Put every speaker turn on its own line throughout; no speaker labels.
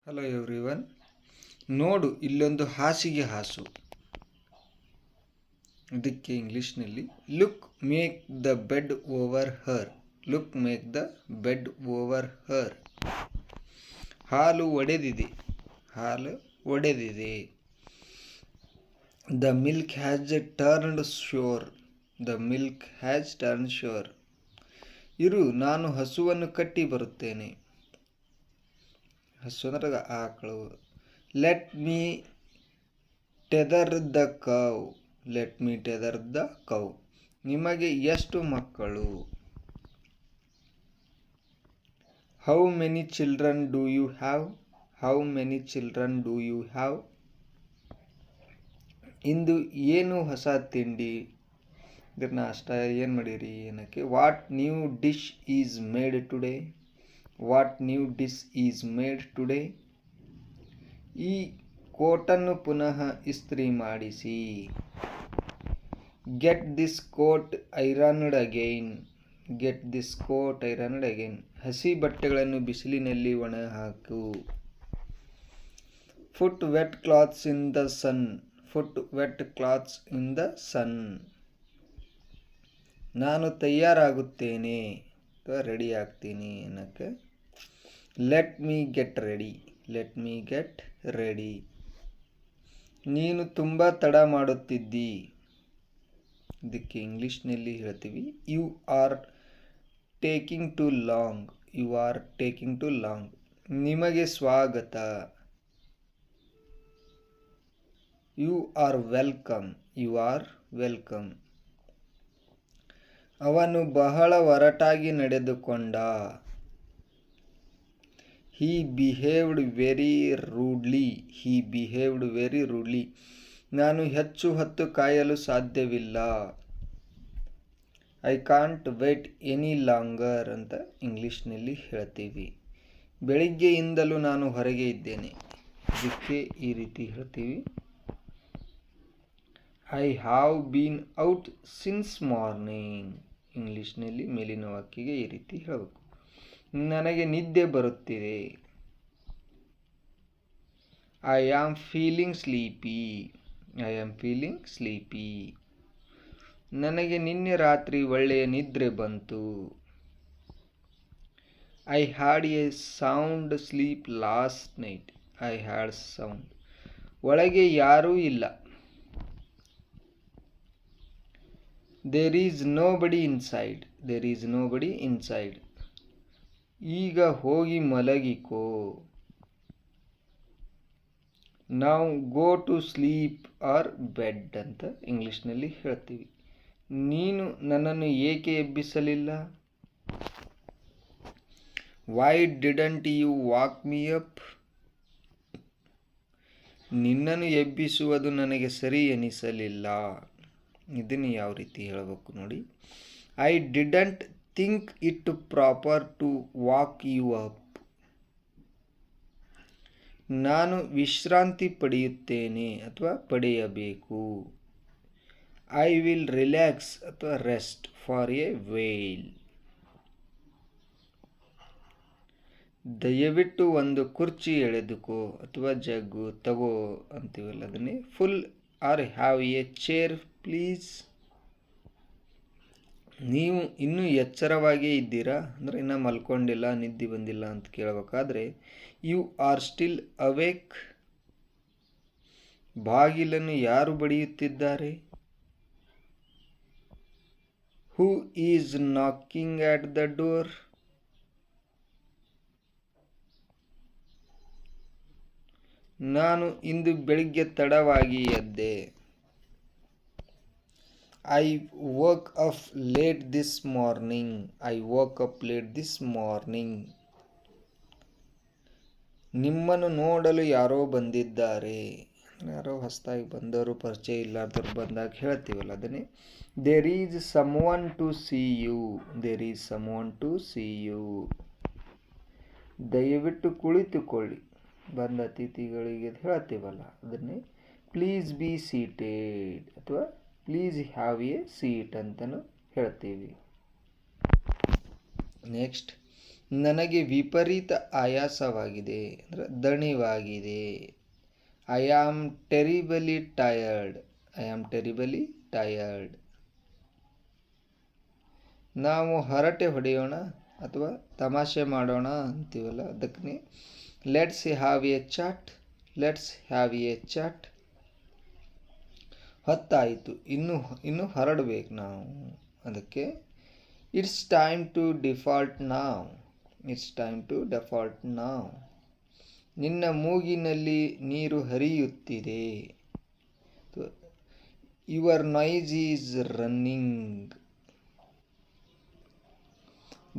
Hello everyone. ನೋಡು ಇಲ್ಲೊಂದು ಹಾಸಿಗೆ ಹಾಸು. ಇದಕ್ಕೆ ಇಂಗ್ಲೀಷ್ನಲ್ಲಿ look make the bed over her. Look make the bed over her. ಹಾಲು ಒಡೆದಿದೆ. ಹಾಲು ಒಡೆದಿದೆ. The milk has turned sour. The milk has turn sour. ಇರು, ನಾನು ಹಸುವನ್ನು ಕಟ್ಟಿ ಬರುತ್ತೇನೆ. ಹಸು ಅಂದ್ರೆ ಆಕಳು. Let me tether the cow. Let me tether the cow. ನಿಮಗೆ ಎಷ್ಟು ಮಕ್ಕಳು? How many children do you have? How many children do you have? ಇಂದು ಏನು ಹೊಸ ತಿಂಡಿ? ಇದ್ರ ನಾಷ್ಟ ಏನು ಮಾಡಿರಿ ಏನಕ್ಕೆ? What new dish is made today? What new dish is made today? ಈ ಕೋಟನ್ನು ಪುನಃ ಇಸ್ತ್ರಿ ಮಾಡಿಸಿ. Get this coat ironed again. Get this coat ironed again. ಹಸಿ ಬಟ್ಟೆಗಳನ್ನು ಬಿಸಿಲಿನಲ್ಲಿ ಒಣ ಹಾಕು. Put wet clothes in the sun. Put wet clothes in the sun. ನಾನು ತಯಾರಾಗುತ್ತೇನೆ ಅಥವಾ ರೆಡಿ ಆಗ್ತೀನಿ ಅನ್ನಕ್ಕೆ. Let me get ready. Let me get ready. ನೀನು ತುಂಬ ತಡ ಮಾಡುತ್ತಿದ್ದಿ. ಇದಕ್ಕೆ ಇಂಗ್ಲೀಷ್ನಲ್ಲಿ ಹೇಳ್ತೀವಿ you are taking too long. You are taking too long. ನಿಮಗೆ ಸ್ವಾಗತ. You are welcome. You are welcome. ಅವನು ಬಹಳ ಒರಟಾಗಿ ನಡೆದುಕೊಂಡ. He behaved very rudely. He behaved very rudely. ನಾನು ಹೆಚ್ಚು ಹೊತ್ತು ಕಾಯಲು ಸಾಧ್ಯವಿಲ್ಲ. I can't wait any longer ಅಂತ ಇಂಗ್ಲೀಷ್ನಲ್ಲಿ ಹೇಳ್ತೀವಿ. ಬೆಳಿಗ್ಗೆಯಿಂದಲೂ ನಾನು ಹೊರಗೆ ಇದ್ದೇನೆ. ಇದಕ್ಕೆ ಈ ರೀತಿ ಹೇಳ್ತೀವಿ I have been out since morning. ಇಂಗ್ಲೀಷ್ನಲ್ಲಿ ಮೇಲಿನ ವಾಕ್ಯಗೆ ಈ ರೀತಿ ಹೇಳಬೇಕು. ನನಗೆ ನಿದ್ದೆ ಬರುತ್ತಿದೆ. I am feeling sleepy. I am feeling sleepy. ನನಗೆ ನಿನ್ನೆ ರಾತ್ರಿ ಒಳ್ಳೆಯ ನಿದ್ರೆ ಬಂತು. I had a sound sleep last night. I had sound. ಒಳಗೆ ಯಾರೂ ಇಲ್ಲ. There is nobody inside. There is nobody inside. ಈಗ ಹೋಗಿ ಮಲಗಿಕೋ. ನಾವು go to sleep or bed ಅಂತ ಇಂಗ್ಲೀಷ್ನಲ್ಲಿ ಹೇಳ್ತೀವಿ. ನೀನು ನನ್ನನ್ನು ಏಕೆ ಎಬ್ಬಿಸಲಿಲ್ಲ? Y didn't you wake me up? ನಿನ್ನನ್ನು ಎಬ್ಬಿಸುವುದು ನನಗೆ ಸರಿ ಎನಿಸಲಿಲ್ಲ. ಇದನ್ನು ಯಾವ ರೀತಿ ಹೇಳಬೇಕು ನೋಡಿ. I didn't think it proper to wake you up. ನಾನು ವಿಶ್ರಾಂತಿ ಪಡೆಯುತ್ತೇನೆ ಅಥವಾ ಪಡೆಯಬೇಕು. ಐ ವಿಲ್ ರಿಲ್ಯಾಕ್ಸ್ ಅಥವಾ ರೆಸ್ಟ್ ಫಾರ್ ಎ ವೇಲ್. ದಯವಿಟ್ಟು ಒಂದು ಕುರ್ಚಿ ಎಳೆದುಕೋ ಅಥವಾ ಜಗ್ಗು ತಗೋ ಅಂತೀವಲ್ಲ ಅದನ್ನೇ. Pull or have a chair please. ನೀವು ಇನ್ನೂ ಎಚ್ಚರವಾಗೇ ಇದ್ದೀರಾ ಅಂದರೆ ಇನ್ನೂ ಮಲ್ಕೊಂಡಿಲ್ಲ, ನಿದ್ದೆ ಬಂದಿಲ್ಲ ಅಂತ ಕೇಳಬೇಕಾದ್ರೆ ಯು ಆರ್ ಸ್ಟಿಲ್ ಅವೇಕ್. ಬಾಗಿಲನ್ನು ಯಾರು ಬಡಿಯುತ್ತಿದ್ದಾರೆ? Who is knocking at the door? ನಾನು ಇಂದು ಬೆಳಿಗ್ಗೆ ತಡವಾಗಿ ಎದ್ದೆ. I woke up late this morning. I woke up late this morning. ನಿಮ್ಮನ್ನು ನೋಡಲು ಯಾರೋ ಬಂದಿದ್ದಾರೆ. ಯಾರೋ ಹೊಸದಾಗಿ ಬಂದವರು, ಪರಿಚಯ ಇಲ್ಲಾರ್ದವ್ರು ಬಂದಾಗ ಹೇಳ್ತೀವಲ್ಲ ಅದನ್ನೇ. There is someone to see you. There is someone to see you. ದಯವಿಟ್ಟು ಕುಳಿತುಕೊಳ್ಳಿ. ಬಂದ ಅತಿಥಿಗಳಿಗೆ ಹೇಳ್ತೀವಲ್ಲ ಅದನ್ನೇ ಪ್ಲೀಸ್ ಬಿ ಸೀಟೆಡ್ ಅಥವಾ ಪ್ಲೀಸ್ ಹ್ಯಾವ್ ಎ ಸೀಟ್ ಅಂತಲೂ ಹೇಳ್ತೀವಿ. ನೆಕ್ಸ್ಟ್, ನನಗೆ ವಿಪರೀತ ಆಯಾಸವಾಗಿದೆ ಅಂದರೆ ದಣಿವಾಗಿದೆ. I am terribly tired. I am terribly tired. ನಾವು ಹರಟೆ ಹೊಡೆಯೋಣ ಅಥವಾ ತಮಾಷೆ ಮಾಡೋಣ ಅಂತೀವಲ್ಲ, ಅದಕ್ಕೆ let's have a chat. Let's have a chat. ಹೊತ್ತಾಯಿತು, ಇನ್ನು ಹರಡಬೇಕು ನಾವು, ಅದಕ್ಕೆ ಇಟ್ಸ್ ಟೈಮ್ ಟು ಡಿಫಾಲ್ಟ್ ನಾವ್. ಇಟ್ಸ್ ಟೈಮ್ ಟು ಡಿಫಾಲ್ಟ್ ನಾವ್. ನಿನ್ನ ಮೂಗಿನಲ್ಲಿ ನೀರು ಹರಿಯುತ್ತಿದೆ. Your noise is running.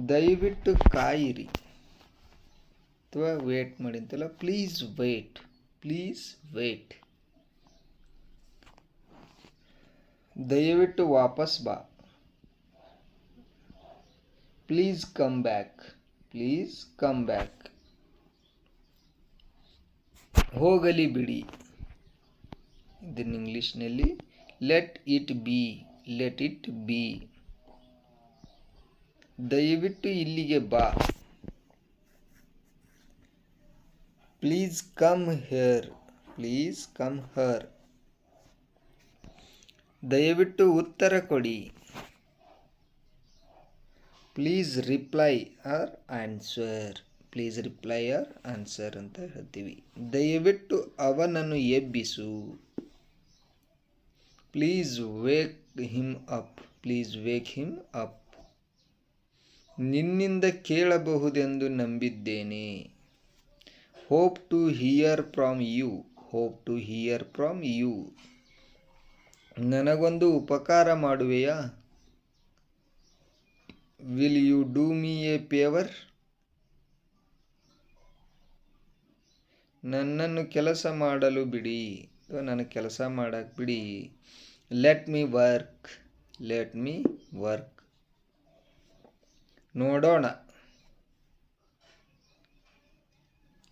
ದಯವಿಟ್ಟು ಕಾಯಿರಿ ಅಥವಾ ವೇಟ್ ಮಾಡಿ ಅಂತಲ್ಲ, ಪ್ಲೀಸ್ ವೇಟ್. Please wait. ದಯವಿಟ್ಟು ವಾಪಸ್ ಬಾ. Please come back. Please come back. ಹೋಗಲಿ ಬಿಡಿ. ಇದನ್ನು ಇಂಗ್ಲೀಷ್ನಲ್ಲಿ let it be. Let it be. ದಯವಿಟ್ಟು ಇಲ್ಲಿಗೆ ಬಾ. Please come here. Please come here. ದಯವಿಟ್ಟು ಉತ್ತರ ಕೊಡಿ. Please reply or answer. Please reply or answer ಅಂತ ಹೇಳ್ತೀವಿ. ದಯವಿಟ್ಟು ಅವನನ್ನು ಎಬ್ಬಿಸು. Please wake him up. Please wake him up. ನಿನ್ನಿಂದ ಕೇಳಬಹುದೆಂದು ನಂಬಿದ್ದೇನೆ. Hope to hear from you. Hope to hear from you. ನನಗೊಂದು ಉಪಕಾರ ಮಾಡುವೆಯಾ? Will you do me a favour? ನನ್ನನ್ನು ಕೆಲಸ ಮಾಡಲು ಬಿಡಿ. ನನಗೆ ಕೆಲಸ ಮಾಡಕ್ಕೆ ಬಿಡಿ. Let me work. Let me work. ನೋಡೋಣ.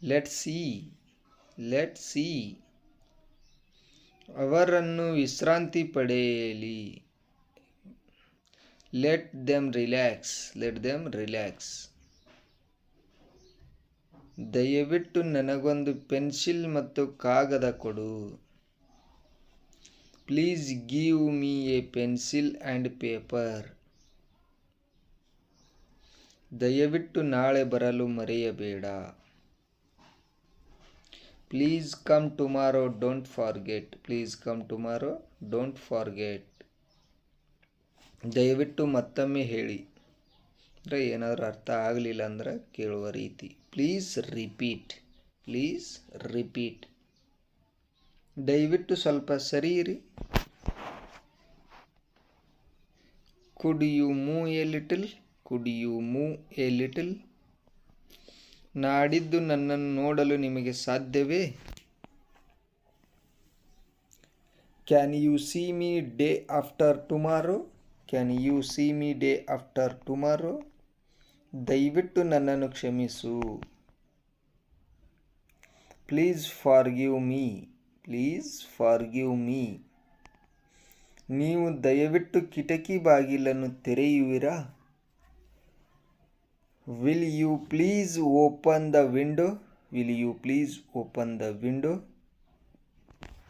Let see. Let see. ಅವರನ್ನು ವಿಶ್ರಾಂತಿ ಪಡೆಯಲಿ. Let them relax. Let them relax. ದಯವಿಟ್ಟು ನನಗೊಂದು ಪೆನ್ಸಿಲ್ ಮತ್ತು ಕಾಗದ ಕೊಡು. Please give me a pencil and paper. ದಯವಿಟ್ಟು ನಾಳೆ ಬರಲು ಮರೆಯಬೇಡ. Please come tomorrow. Don't forget. Please come tomorrow. Don't forget. ದಯವಿಟ್ಟು ಮತ್ತೊಮ್ಮೆ ಹೇಳಿ. ಅಂದರೆ ಏನಾದರೂ ಅರ್ಥ ಆಗಲಿಲ್ಲ ಅಂದ್ರೆ ಕೇಳುವ ರೀತಿ. Please repeat. Please repeat. ದಯವಿಟ್ಟು ಸ್ವಲ್ಪ ಸರಿಯಿರಿ. Could you move a little. Could you move a little. ನಾಡಿದ್ದು ನನ್ನನ್ನು ನೋಡಲು ನಿಮಗೆ ಸಾಧ್ಯವೇ? Can you see me day after tomorrow. Can you see me day after tomorrow. ದಯವಿಟ್ಟು ನನ್ನನ್ನು ಕ್ಷಮಿಸು. Please forgive me. Please forgive me. ನೀವು ದಯವಿಟ್ಟು ಕಿಟಕಿ ಬಾಗಿಲನ್ನು ತೆರೆಯುವಿರಾ? Will you please open the window. Will you please open the window.